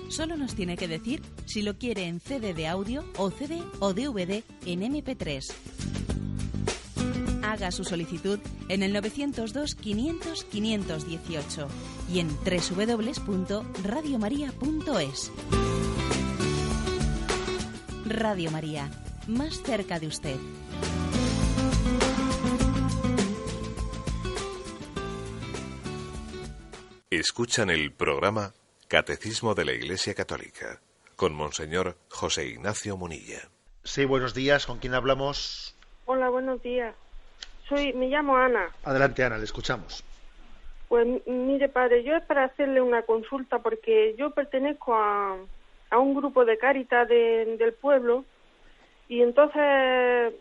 Solo nos tiene que decir si lo quiere en CD de audio o CD o DVD en MP3. Haga su solicitud en el 902 500 518 y en www.radiomaria.es. Radio María, más cerca de usted. Escuchan el programa Catecismo de la Iglesia Católica con Monseñor José Ignacio Munilla. Sí, buenos días. ¿Con quién hablamos? Hola, buenos días. Me llamo Ana. Adelante, Ana, le escuchamos. Pues mire, padre, yo es para hacerle una consulta porque yo pertenezco a un grupo de Cáritas del pueblo y entonces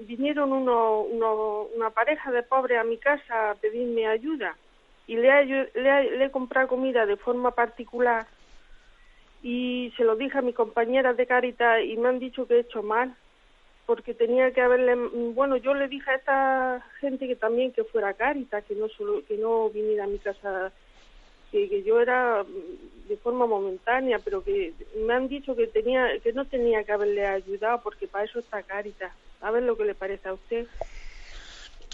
vinieron una pareja de pobres a mi casa a pedirme ayuda. Y le he comprado comida de forma particular y se lo dije a mis compañeras de Cáritas y me han dicho que he hecho mal porque tenía que haberle... Bueno, yo le dije a esta gente que también que fuera Cáritas, que no viniera a mi casa, que yo era de forma momentánea, pero que me han dicho que no tenía que haberle ayudado porque para eso está Cáritas. A ver lo que le parece a usted.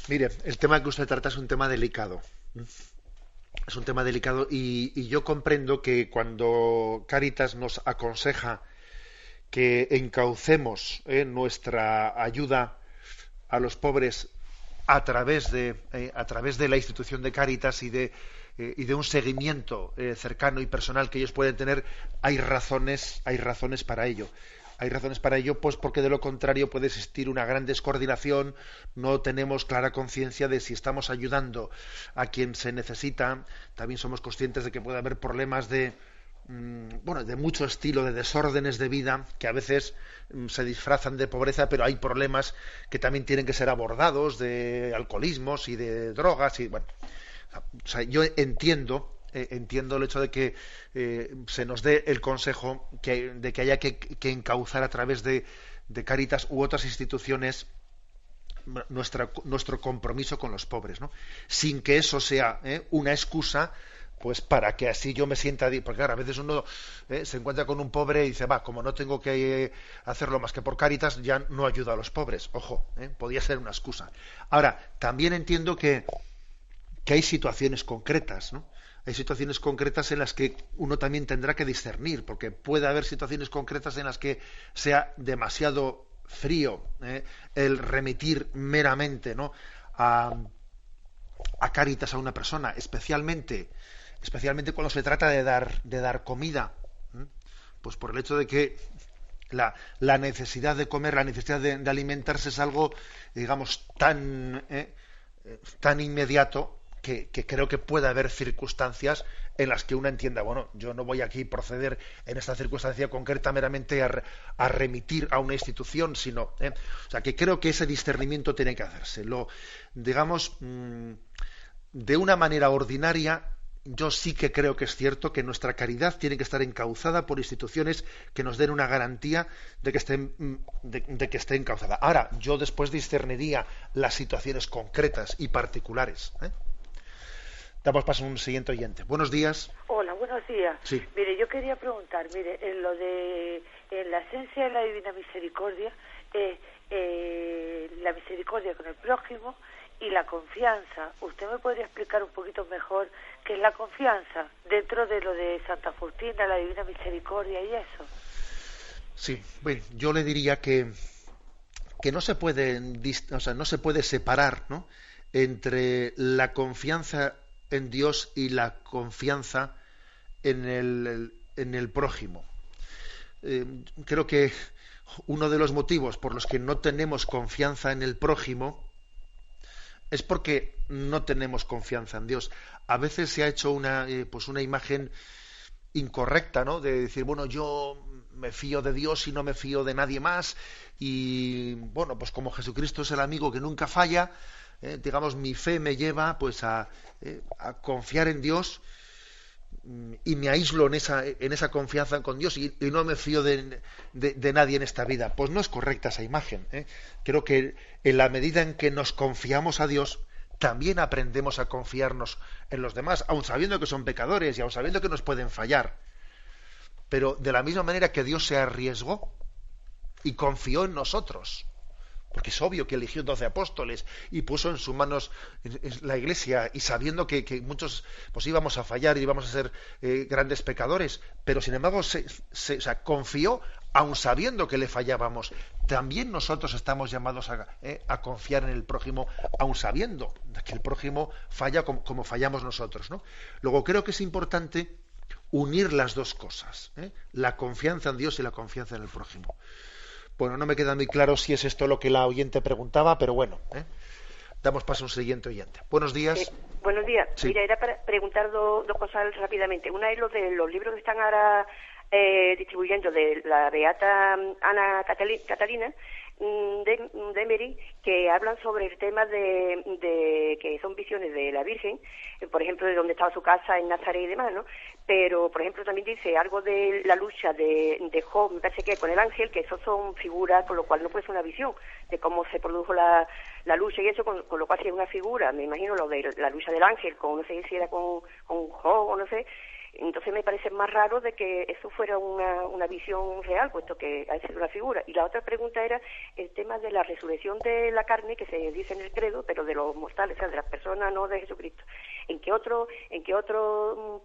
Mire, el tema que usted trata es un tema delicado. Es un tema delicado y yo comprendo que cuando Cáritas nos aconseja que encaucemos nuestra ayuda a los pobres a través de la institución de Cáritas y de un seguimiento cercano y personal que ellos pueden tener, hay razones para ello. Hay razones para ello, pues porque de lo contrario puede existir una gran descoordinación, no tenemos clara conciencia de si estamos ayudando a quien se necesita. También somos conscientes de que puede haber problemas de mucho estilo, de desórdenes de vida, que a veces se disfrazan de pobreza, pero hay problemas que también tienen que ser abordados, de alcoholismos y de drogas, y bueno, o sea, yo entiendo el hecho de que se nos dé el consejo de que haya que encauzar a través de Cáritas u otras instituciones nuestro compromiso con los pobres, ¿no? Sin que eso sea una excusa pues para que así yo me sienta... Porque claro, a veces uno se encuentra con un pobre y dice, como no tengo que hacerlo más que por Cáritas, ya no ayudo a los pobres. Ojo, podía ser una excusa. Ahora, también entiendo que hay situaciones concretas, ¿no? Hay situaciones concretas en las que uno también tendrá que discernir, porque puede haber situaciones concretas en las que sea demasiado frío el remitir meramente, ¿no?, a a Cáritas a una persona, especialmente cuando se trata de dar comida, pues por el hecho de que la necesidad de comer, la necesidad de alimentarse es algo, digamos, tan inmediato que creo que puede haber circunstancias en las que uno entienda, bueno, yo no voy aquí a proceder en esta circunstancia concreta meramente a remitir a una institución, sino, o sea, que creo que ese discernimiento tiene que hacerse. Digamos, de una manera ordinaria, yo sí que creo que es cierto que nuestra caridad tiene que estar encauzada por instituciones que nos den una garantía de que esté encauzada. Ahora, yo después discerniría las situaciones concretas y particulares. Damos paso a un siguiente oyente. Buenos días. Hola, buenos días. Sí. Mire, yo quería preguntar, en lo de la esencia de la Divina Misericordia, la misericordia con el prójimo y la confianza. ¿Usted me podría explicar un poquito mejor qué es la confianza dentro de lo de Santa Faustina, la Divina Misericordia y eso? Sí, bueno, yo le diría que no se puede, no se puede separar, ¿no?, entre la confianza en Dios y la confianza en el prójimo. Creo que uno de los motivos por los que no tenemos confianza en el prójimo es porque no tenemos confianza en Dios. A veces se ha hecho una imagen incorrecta, ¿no?, de decir, bueno, yo me fío de Dios y no me fío de nadie más, y bueno, pues como Jesucristo es el amigo que nunca falla, digamos, mi fe me lleva pues a confiar en Dios, y me aíslo en esa confianza con Dios y no me fío de nadie en esta vida. Pues no es correcta esa imagen. Creo que en la medida en que nos confiamos a Dios, también aprendemos a confiarnos en los demás, aun sabiendo que son pecadores y aun sabiendo que nos pueden fallar. Pero de la misma manera que Dios se arriesgó y confió en nosotros, porque es obvio que eligió 12 apóstoles y puso en sus manos la Iglesia, y sabiendo que muchos pues íbamos a fallar y íbamos a ser grandes pecadores, pero sin embargo confió, aun sabiendo que le fallábamos. También nosotros estamos llamados a confiar en el prójimo, aun sabiendo que el prójimo falla como fallamos nosotros, ¿no? Luego creo que es importante unir las dos cosas, la confianza en Dios y la confianza en el prójimo. Bueno, no me queda muy claro si es esto lo que la oyente preguntaba, pero bueno, damos paso a un siguiente oyente. Buenos días. Buenos días. Sí. Mira, era para preguntar dos cosas rápidamente. Una es lo de los libros que están ahora distribuyendo de la beata Ana Catalina de Emery, que hablan sobre el tema de que son visiones de la Virgen, por ejemplo, de donde estaba su casa en Nazaret y demás, ¿no? Pero, por ejemplo, también dice algo de la lucha de Job, me parece que con el ángel, que eso son figuras, con lo cual no puede ser una visión de cómo se produjo la lucha y eso, con lo cual si es una figura, me imagino lo de la lucha del ángel, no sé si era con Job o no sé. Entonces me parece más raro de que eso fuera una visión real, puesto que ha sido una figura. Y la otra pregunta era el tema de la resurrección de la carne, que se dice en el credo, pero de los mortales, o sea, de las personas, no de Jesucristo. ¿En qué otro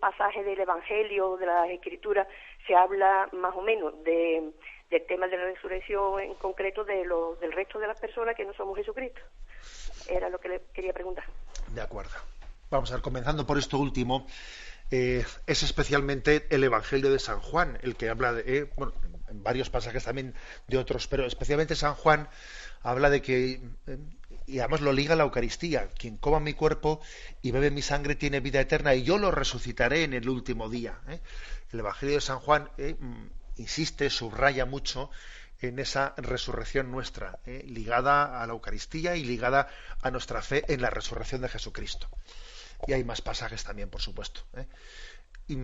pasaje del Evangelio, de la Escritura, se habla más o menos del tema de la resurrección, en concreto del resto de las personas que no somos Jesucristo? Era lo que le quería preguntar. De acuerdo. Vamos a ver, comenzando por esto último. Es especialmente el Evangelio de San Juan el que habla de, en varios pasajes también de otros, pero especialmente San Juan habla de que, y además lo liga a la Eucaristía, quien coma mi cuerpo y bebe mi sangre tiene vida eterna y yo lo resucitaré en el último día. El Evangelio de San Juan insiste, subraya mucho en esa resurrección nuestra, ligada a la Eucaristía y ligada a nuestra fe en la resurrección de Jesucristo. Y hay más pasajes también, por supuesto. Y,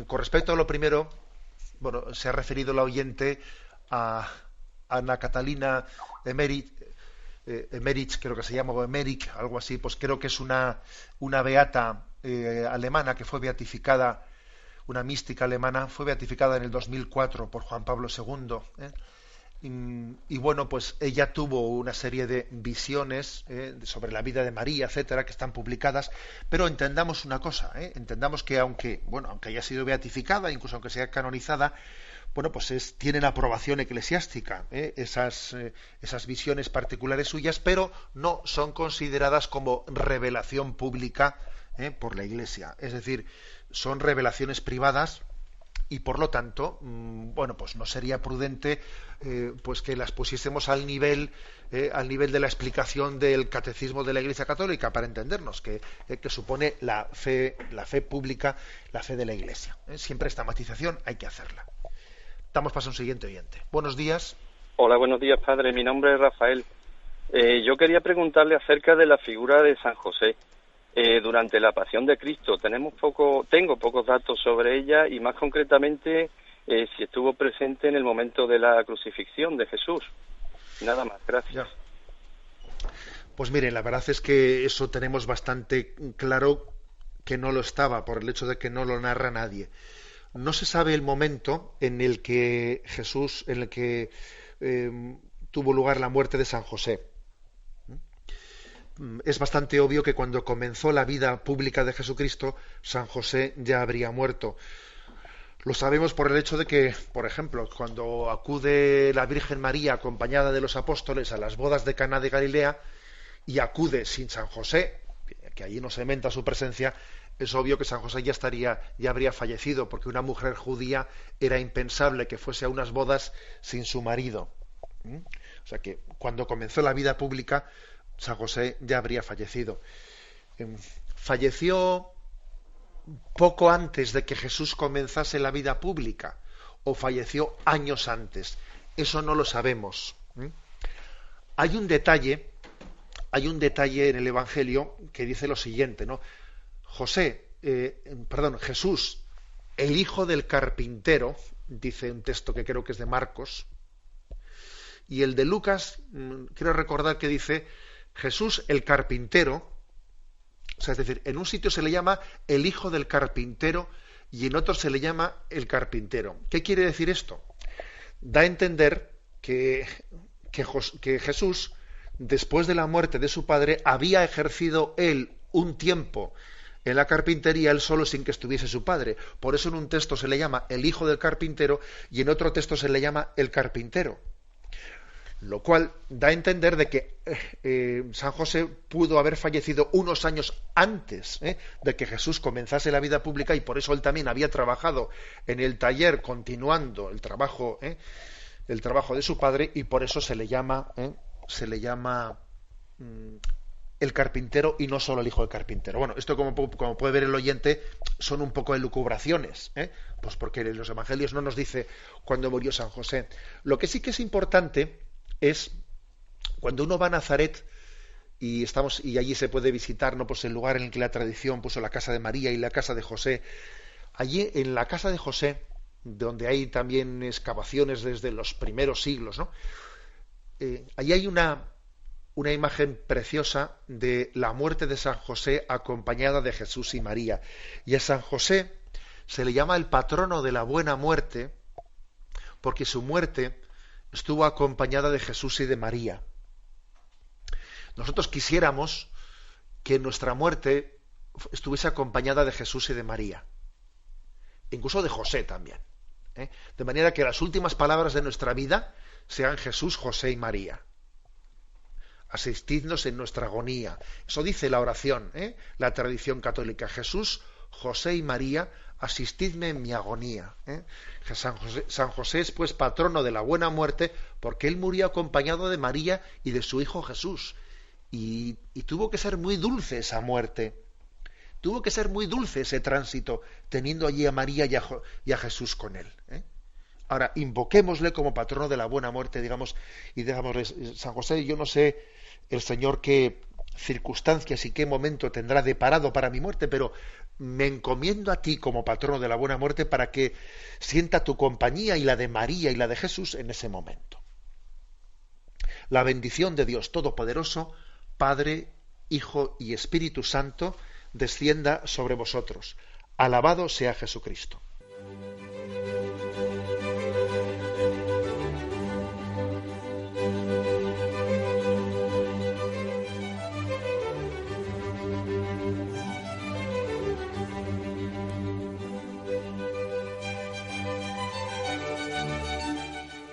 con respecto a lo primero, se ha referido la oyente a Ana Catalina Emmerich, creo que se llama, o Emmerich, algo así, pues creo que es una beata alemana que fue beatificada, una mística alemana, fue beatificada en el 2004 por Juan Pablo II. y bueno, pues ella tuvo una serie de visiones sobre la vida de María, etcétera, que están publicadas, pero entendamos una cosa, entendamos que aunque haya sido beatificada, incluso aunque sea canonizada, bueno, pues tienen aprobación eclesiástica, esas visiones particulares suyas, pero no son consideradas como revelación pública por la Iglesia. Es decir, son revelaciones privadas y por lo tanto, bueno, pues no sería prudente pues que las pusiésemos al nivel de la explicación del catecismo de la Iglesia Católica, para entendernos, que supone la fe pública, la fe de la Iglesia. Siempre esta matización hay que hacerla. Damos paso a un siguiente oyente. Buenos días. Hola, buenos días, padre. Mi nombre es Rafael. Yo quería preguntarle acerca de la figura de San José. Durante la Pasión de Cristo tengo pocos datos sobre ella y más concretamente si estuvo presente en el momento de la crucifixión de Jesús. Nada más, gracias. Ya. Pues mire, la verdad es que eso tenemos bastante claro que no lo estaba, por el hecho de que no lo narra nadie. No se sabe el momento en el que tuvo lugar la muerte de San José. Es bastante obvio que cuando comenzó la vida pública de Jesucristo, San José ya habría muerto. Lo sabemos por el hecho de que, por ejemplo, cuando acude la Virgen María acompañada de los apóstoles a las bodas de Caná de Galilea y acude sin San José, que allí no se menta su presencia, es obvio que San José ya habría fallecido, porque una mujer judía era impensable que fuese a unas bodas sin su marido. O sea que cuando comenzó la vida pública, San José ya habría fallecido. Falleció poco antes de que Jesús comenzase la vida pública, o falleció años antes. Eso no lo sabemos. Hay un detalle en el Evangelio que dice lo siguiente, ¿no? Jesús, el hijo del carpintero, dice un texto que creo que es de Marcos, y el de Lucas, quiero recordar que dice Jesús el carpintero, o sea, es decir, en un sitio se le llama el hijo del carpintero y en otro se le llama el carpintero. ¿Qué quiere decir esto? Da a entender que Jesús, después de la muerte de su padre, había ejercido él un tiempo en la carpintería él solo sin que estuviese su padre. Por eso en un texto se le llama el hijo del carpintero y en otro texto se le llama el carpintero. Lo cual da a entender de que San José pudo haber fallecido unos años antes de que Jesús comenzase la vida pública y por eso él también había trabajado en el taller continuando el trabajo de su padre y por eso se le llama el carpintero y no solo el hijo del carpintero. Bueno, esto como puede ver el oyente son un poco elucubraciones, pues porque en los evangelios no nos dice cuándo murió San José. Lo que sí que es importante es cuando uno va a Nazaret y allí se puede visitar, ¿no?, pues el lugar en el que la tradición puso la casa de María y la casa de José. Allí en la casa de José, donde hay también excavaciones desde los primeros siglos, ¿no? Allí hay una imagen preciosa de la muerte de San José acompañada de Jesús y María. Y a San José se le llama el patrono de la buena muerte porque su muerte estuvo acompañada de Jesús y de María. Nosotros quisiéramos que nuestra muerte estuviese acompañada de Jesús y de María, incluso de José también, de manera que las últimas palabras de nuestra vida sean Jesús, José y María. Asistidnos en nuestra agonía. Eso dice la oración, la tradición católica. Jesús, José y María, asistidme en mi agonía. San José es pues patrono de la buena muerte porque él murió acompañado de María y de su hijo Jesús. Y tuvo que ser muy dulce esa muerte. Tuvo que ser muy dulce ese tránsito teniendo allí a María y a Jesús con él. Ahora, invoquémosle como patrono de la buena muerte, digamos, y digámosle, San José, yo no sé el Señor qué circunstancias y qué momento tendrá deparado para mi muerte, pero me encomiendo a ti como patrono de la buena muerte para que sienta tu compañía y la de María y la de Jesús en ese momento. La bendición de Dios Todopoderoso, Padre, Hijo y Espíritu Santo, descienda sobre vosotros. Alabado sea Jesucristo.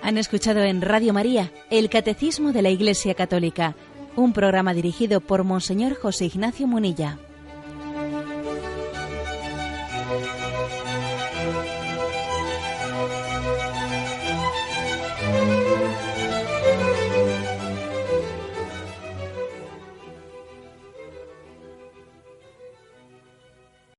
Han escuchado en Radio María el Catecismo de la Iglesia Católica, un programa dirigido por Monseñor José Ignacio Munilla.